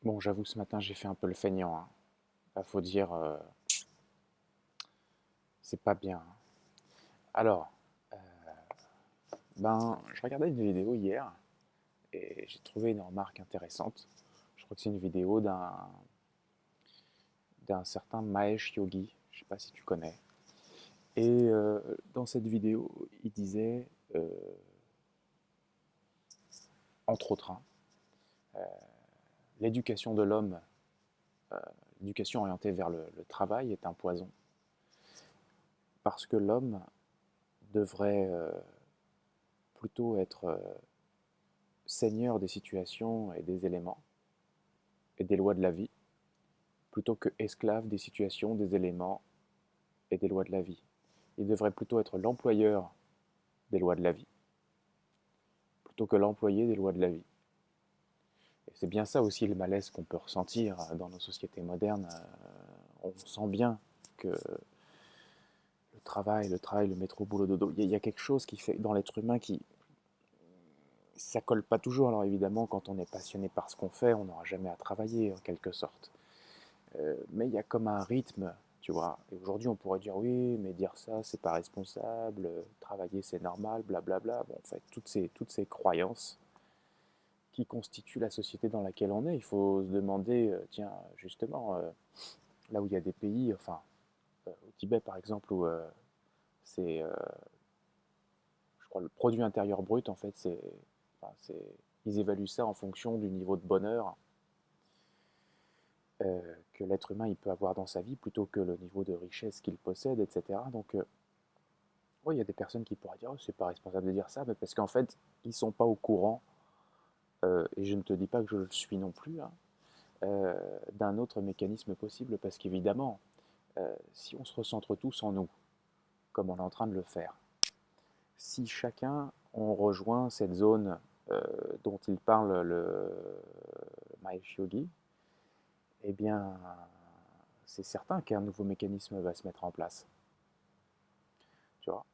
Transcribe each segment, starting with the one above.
Bon, j'avoue, ce matin, j'ai fait un peu le feignant, hein. Bah, faut dire, c'est pas bien, hein. Alors, euh, je regardais une vidéo hier et j'ai trouvé une remarque intéressante. Je crois que c'est une vidéo d'un certain Mahesh Yogi. Je sais pas si tu connais. Et dans cette vidéo, il disait, euh, entre autres, hein, l'éducation de l'homme, euh, l'éducation orientée vers le travail est un poison parce que l'homme devrait plutôt être seigneur des situations et des éléments et des lois de la vie, plutôt que esclave des situations, des éléments et des lois de la vie. Il devrait plutôt être l'employeur des lois de la vie, plutôt que l'employé des lois de la vie. Et c'est bien ça aussi le malaise qu'on peut ressentir dans nos sociétés modernes. On sent bien que le métro, boulot, dodo, il y a quelque chose qui fait dans l'être humain qui, ça colle pas toujours. Alors évidemment, quand on est passionné par ce qu'on fait, on n'aura jamais à travailler en quelque sorte. Mais il y a comme un rythme, tu vois. Et aujourd'hui, on pourrait dire oui, mais dire ça, c'est pas responsable, travailler, c'est normal, blablabla. Bon, en fait, toutes ces croyances qui constituent la société dans laquelle on est, il faut se demander, tiens, justement, là où il y a des pays, enfin, au Tibet par exemple, où c'est, je crois, le produit intérieur brut, en fait, enfin, ils évaluent ça en fonction du niveau de bonheur que l'être humain il peut avoir dans sa vie plutôt que le niveau de richesse qu'il possède, etc. Donc, oui, il y a des personnes qui pourraient dire oh, c'est pas responsable de dire ça, mais parce qu'en fait, ils sont pas au courant, et je ne te dis pas que je le suis non plus, hein, d'un autre mécanisme possible, parce qu'évidemment, si on se recentre tous en nous, comme on est en train de le faire, si chacun on rejoint cette zone dont il parle le Mahesh Yogi, eh bien, c'est certain qu'un nouveau mécanisme va se mettre en place. Tu vois,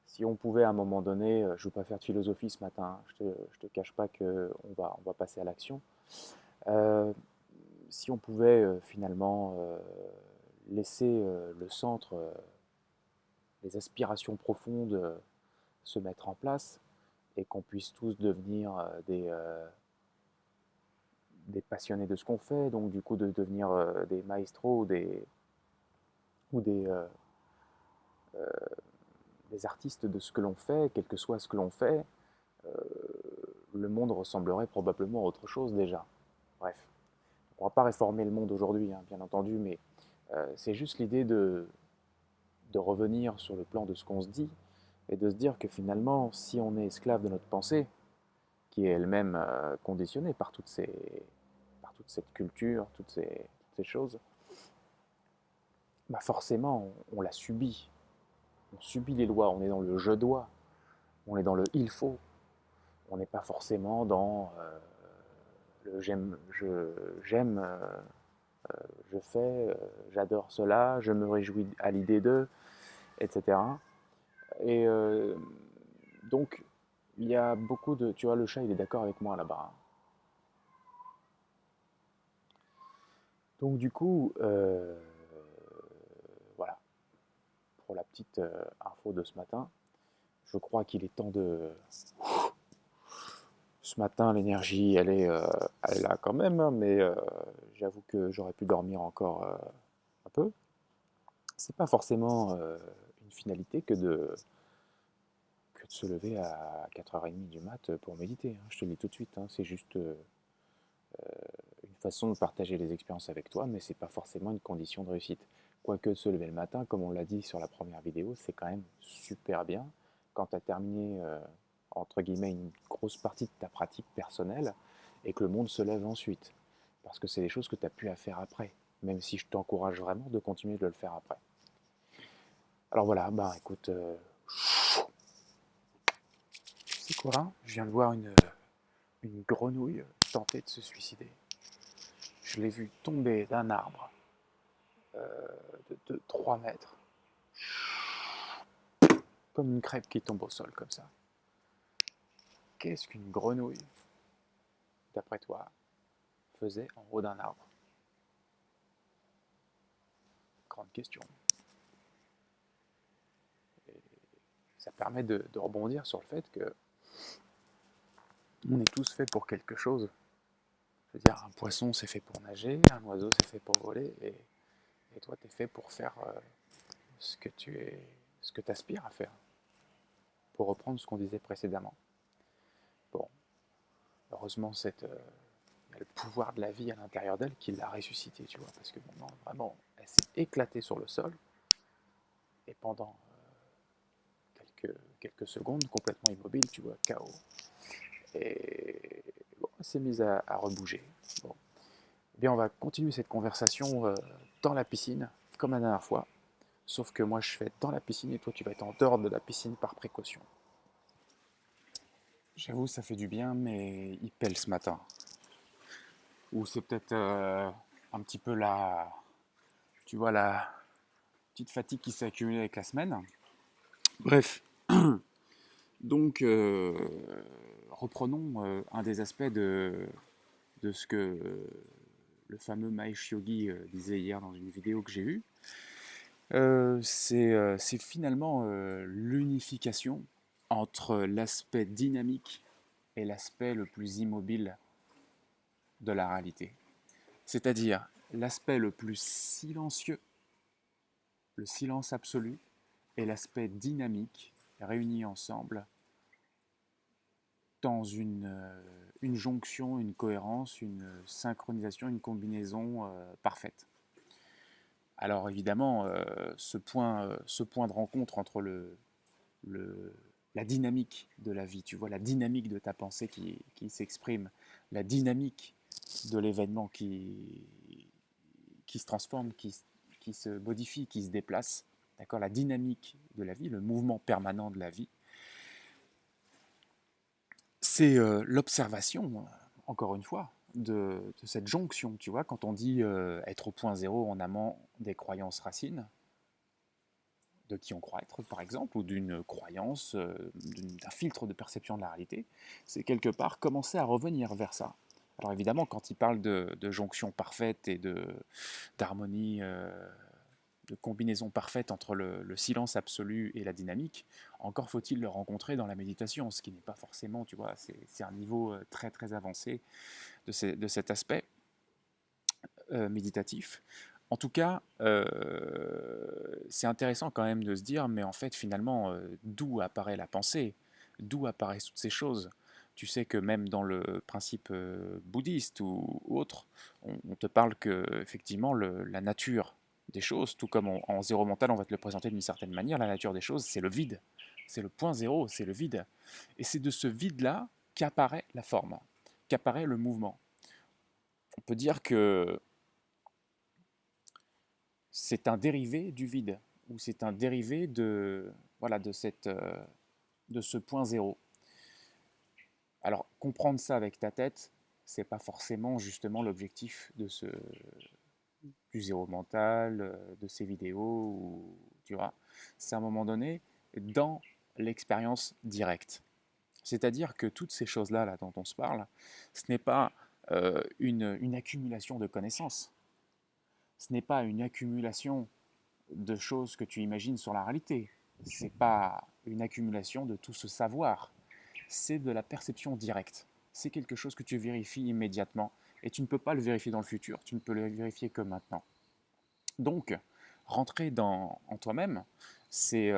si on pouvait à un moment donné, je ne veux pas faire de philosophie ce matin, je te cache pas qu'on va passer à l'action. Euh, si on pouvait finalement laisser le centre, les aspirations profondes se mettre en place et qu'on puisse tous devenir des passionnés de ce qu'on fait, donc du coup de devenir des maestros ou des artistes de ce que l'on fait, quel que soit ce que l'on fait, euh, le monde ressemblerait probablement à autre chose déjà. Bref, on ne va pas réformer le monde aujourd'hui, hein, bien entendu, mais c'est juste l'idée de revenir sur le plan de ce qu'on se dit et de se dire que finalement, si on est esclave de notre pensée, qui est elle-même conditionnée par toute cette culture, toutes ces choses, bah forcément, on la subit. On subit les lois, on est dans le je dois, on est dans le il faut, on n'est pas forcément dans le j'aime, je fais, j'adore cela, je me réjouis à l'idée d'eux, etc. Et donc, il y a beaucoup de. Tu vois, le chat, il est d'accord avec moi là-bas, hein. Donc, du coup, voilà, pour la petite info de ce matin, je crois qu'il est temps de. Ce matin, l'énergie, elle est là quand même, hein, mais j'avoue que j'aurais pu dormir encore un peu. C'est pas forcément une finalité que de se lever à 4h30 du mat pour méditer, hein. Je te le dis tout de suite, hein, c'est juste une façon de partager les expériences avec toi, mais c'est pas forcément une condition de réussite. Quoique se lever le matin, comme on l'a dit sur la première vidéo, c'est quand même super bien quand tu as terminé, entre guillemets, une grosse partie de ta pratique personnelle et que le monde se lève ensuite. Parce que c'est des choses que tu as pu à faire après, même si je t'encourage vraiment de continuer de le faire après. Alors voilà, bah écoute, tu sais quoi? Je viens de voir une grenouille tenter de se suicider. Je l'ai vue tomber d'un arbre de 3 mètres, comme une crêpe qui tombe au sol, comme ça. Qu'est-ce qu'une grenouille, d'après toi? faisait en haut d'un arbre? Grande question. Et ça permet de rebondir sur le fait que on est tous faits pour quelque chose. Je veux dire, un poisson c'est fait pour nager, un oiseau c'est fait pour voler, et toi tu es fait pour faire ce que tu aspires à faire, pour reprendre ce qu'on disait précédemment. Bon, heureusement, il y a le pouvoir de la vie à l'intérieur d'elle qui l'a ressuscitée, tu vois, parce que maintenant, vraiment, elle s'est éclatée sur le sol, et pendant quelques secondes, complètement immobile, tu vois, KO. Et bon, elle s'est mise à rebouger. Bon. Eh bien, on va continuer cette conversation dans la piscine, comme la dernière fois, sauf que moi, je vais être dans la piscine, et toi, tu vas être en dehors de la piscine par précaution. J'avoue, ça fait du bien, mais il pèle ce matin. Ou c'est peut-être un petit peu tu vois, la petite fatigue qui s'est accumulée avec la semaine. Bref, donc reprenons un des aspects de ce que le fameux Mahesh Yogi disait hier dans une vidéo que j'ai vue. C'est finalement l'unification entre l'aspect dynamique et l'aspect le plus immobile de la réalité. C'est-à-dire l'aspect le plus silencieux, le silence absolu, et l'aspect dynamique réunis ensemble dans une jonction, une cohérence, une synchronisation, une combinaison parfaite. Alors évidemment, ce point de rencontre entre la dynamique de la vie, tu vois, la dynamique de ta pensée qui s'exprime, la dynamique de l'événement qui se transforme, qui se modifie, qui se déplace, d'accord, la dynamique de la vie, le mouvement permanent de la vie, c'est l'observation, encore une fois, de cette jonction, tu vois, quand on dit être au point zéro en amont des croyances racines, de qui on croit être, par exemple, ou d'une croyance, d'un filtre de perception de la réalité, c'est quelque part commencer à revenir vers ça. Alors évidemment, quand il parle de jonction parfaite et d'harmonie, de combinaison parfaite entre le silence absolu et la dynamique, encore faut-il le rencontrer dans la méditation, ce qui n'est pas forcément, tu vois, c'est un niveau très très avancé de cet aspect méditatif. En tout cas, c'est intéressant quand même de se dire, mais en fait, finalement, d'où apparaît la pensée? D'où apparaissent toutes ces choses? Tu sais que même dans le principe bouddhiste ou autre, on te parle que, effectivement, la nature des choses, tout comme en zéro mental, on va te le présenter d'une certaine manière, la nature des choses, c'est le vide. C'est le point zéro, c'est le vide. Et c'est de ce vide-là qu'apparaît la forme, qu'apparaît le mouvement. On peut dire que c'est un dérivé du vide, ou c'est un dérivé voilà, de ce point zéro. Alors, comprendre ça avec ta tête, c'est pas forcément justement l'objectif du zéro mental, de ces vidéos, ou, tu vois. C'est à un moment donné dans l'expérience directe. C'est-à-dire que toutes ces choses-là là, dont on se parle, ce n'est pas une accumulation de connaissances. Ce n'est pas une accumulation de choses que tu imagines sur la réalité. C'est pas une accumulation de tout ce savoir. C'est de la perception directe. C'est quelque chose que tu vérifies immédiatement. Et tu ne peux pas le vérifier dans le futur, tu ne peux le vérifier que maintenant. Donc, rentrer en toi-même, c'est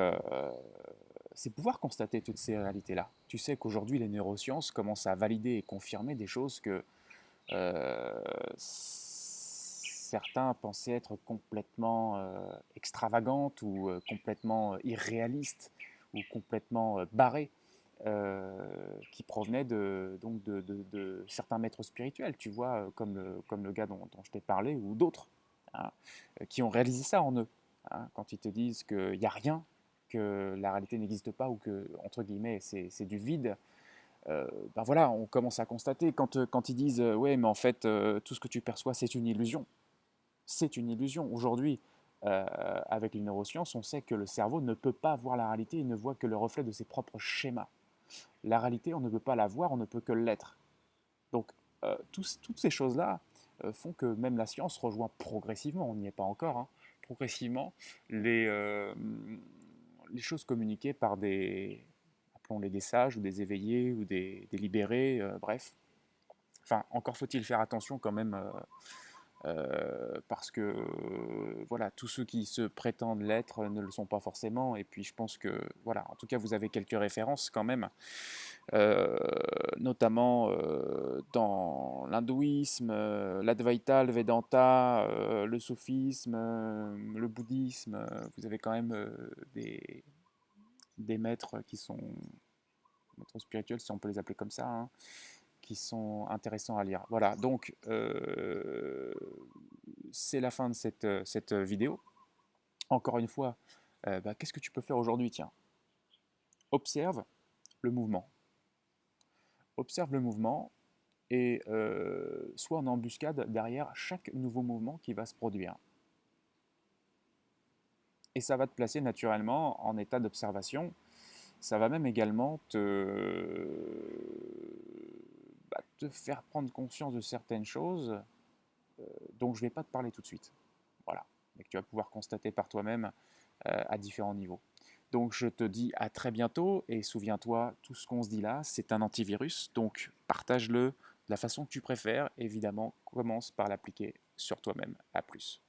pouvoir constater toutes ces réalités-là. Tu sais qu'aujourd'hui, les neurosciences commencent à valider et confirmer des choses que certains pensaient être complètement extravagantes ou complètement irréalistes ou complètement barrées, qui provenaient de certains maîtres spirituels, tu vois, comme le gars dont je t'ai parlé, ou d'autres, hein, qui ont réalisé ça en eux. Hein, quand ils te disent qu'il n'y a rien, que la réalité n'existe pas, ou que, entre guillemets, c'est du vide, ben voilà, on commence à constater quand ils disent ouais, mais en fait, tout ce que tu perçois, c'est une illusion. C'est une illusion. Aujourd'hui, avec les neurosciences, on sait que le cerveau ne peut pas voir la réalité, il ne voit que le reflet de ses propres schémas. La réalité, on ne peut pas la voir, on ne peut que l'être. Donc, toutes ces choses-là, font que même la science rejoint progressivement, on n'y est pas encore, hein, progressivement, les choses communiquées par des, appelons-les des sages ou des éveillés ou des libérés, bref. Enfin, encore faut-il faire attention quand même, parce que voilà, tous ceux qui se prétendent l'être ne le sont pas forcément. Et puis je pense que, voilà, en tout cas, vous avez quelques références quand même, euh, notamment dans l'hindouisme, l'Advaita, le Vedanta, le soufisme, le bouddhisme. Vous avez quand même des maîtres qui sont maîtres spirituels, si on peut les appeler comme ça, hein, qui sont intéressants à lire. Voilà, donc c'est la fin de cette vidéo. Encore une fois, qu'est-ce que tu peux faire aujourd'hui? Tiens, observe le mouvement. Observe le mouvement et sois en embuscade derrière chaque nouveau mouvement qui va se produire. Et ça va te placer naturellement en état d'observation. Ça va même également te faire prendre conscience de certaines choses dont je ne vais pas te parler tout de suite. Voilà, mais que tu vas pouvoir constater par toi-même à différents niveaux. Donc je te dis à très bientôt et souviens-toi, tout ce qu'on se dit là, c'est un antivirus, donc partage-le de la façon que tu préfères. Évidemment, commence par l'appliquer sur toi-même. À plus.